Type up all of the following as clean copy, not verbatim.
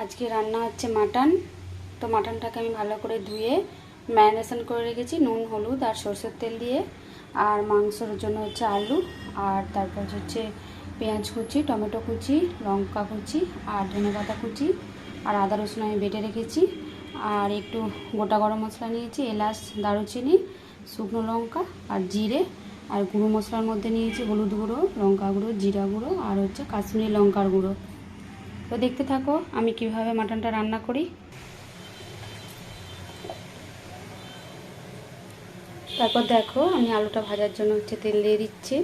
আজকে রান্না হচ্ছে মাটন। তো মাটনটাকে আমি ভালো করে ধুয়ে ম্যারিনেশন করে রেখেছি নুন হলুদ আর সরষের তেল দিয়ে। আর মাংসের জন্য হচ্ছে আলু, আর তারপর হচ্ছে পেঁয়াজ কুচি, টমেটো কুচি, লঙ্কা কুচি আর ধনেপাতা কুচি আর আদা রসুন আমি বেটে রেখেছি। আর একটু গোটা গরম মশলা নিয়েছি, এলাচ, দারুচিনি, শুকনো লঙ্কা আর জিরে। আর গুঁড়ো মশলার মধ্যে নিয়েছি হলুদ গুঁড়ো, লঙ্কা গুঁড়ো, জিরা গুঁড়ো আর হচ্ছে কাশ্মীরি লঙ্কার গুঁড়ো। তো দেখতে থাকো আমি কিভাবে মাটনটা রান্না করি। তারপর দেখো আমি আলুটা ভাজার জন্য হচ্ছে তেল দিয়ে দিচ্ছি।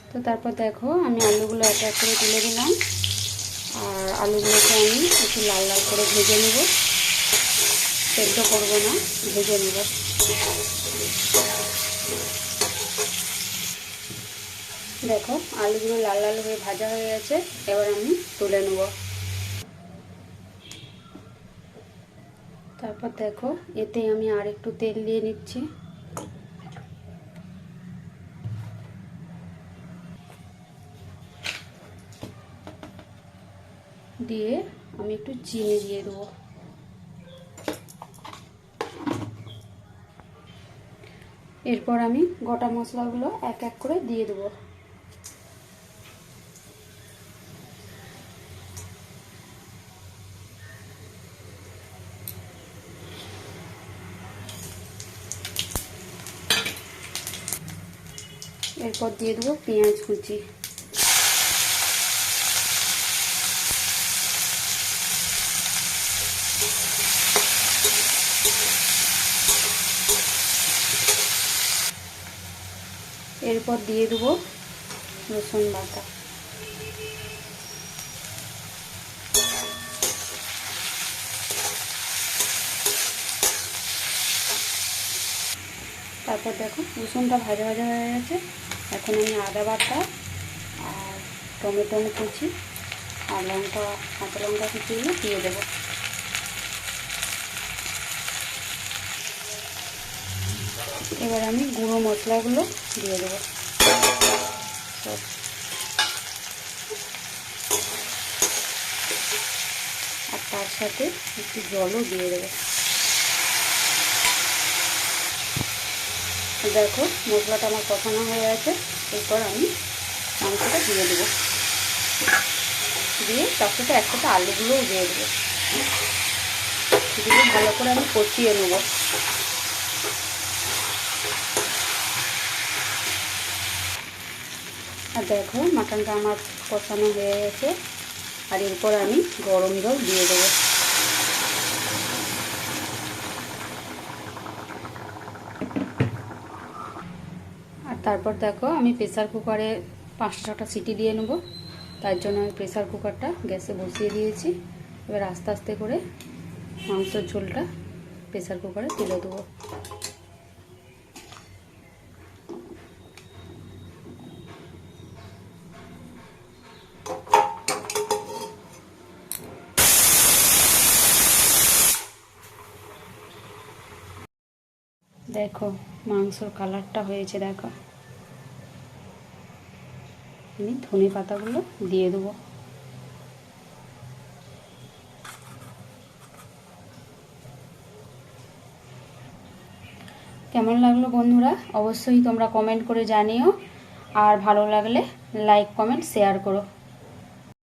তো তারপর দেখো আমি আলুগুলো এক এক করে তুলে দিলাম। আর আলুগুলোকে আমি একটু লাল লাল করে ভেজে নেব, সেদ্ধ করবো না, ভেজে নেব। দেখো আলুগুলো লাল লাল হয়ে ভাজা হয়ে গেছে, এবার আমি তুলে নেব। তারপর দেখো এতে আমি আর একটু তেল দিয়ে নিচ্ছি। দিয়ে আমি একটু চিনি দিয়ে দেবো। এরপর আমি গোটা মশলাগুলো এক এক করে দিয়ে দেবো। এরপর দিয়ে দেবো পেঁয়াজ কুচি। এরপর দিয়ে দেবো রসুন বাটা। তারপর দেখো রসুনটা ভাজা ভাজা হয়ে গেছে, এখন আমি আদা বাটা আর টমেটো কুচি আর লঙ্কা, কাঁচা লঙ্কা কুচিগুলো দিয়ে দেবো। এবার আমি গুঁড়ো মশলাগুলো দিয়ে দেবো সব। আর তার সাথে একটু জলও দিয়ে দেবো। দেখো মশলাটা আমার কষানো হয়ে গেছে, এরপর আমি মাংসটা দিয়ে দেবো। দিয়ে তার সাথে একসাথে আলুগুলোও দিয়ে দেবো। দিয়ে ভালো করে আমি কষিয়ে নেব। আর দেখো মাটনটা আমার কষানো হয়ে গেছে, আর এরপর আমি গরম জল দিয়ে দেবো। আর তারপর দেখো আমি প্রেসার কুকারে 5-6টা সিটি দিয়ে নেব। তার জন্য আমি প্রেসার কুকারটা গ্যাসে বসিয়ে দিয়েছি। এবার আস্তে আস্তে করে মাংসের ঝোলটা প্রেসার কুকারে তুলে দেবো। দেখো মাংসর কালারটা হয়েছে, দেখো আমি ধনে পাতাগুলো দিয়ে দেবো। কেমন লাগলো বন্ধুরা অবশ্যই তোমরা কমেন্ট করে জানিও, আর ভালো লাগলে লাইক কমেন্ট শেয়ার করো।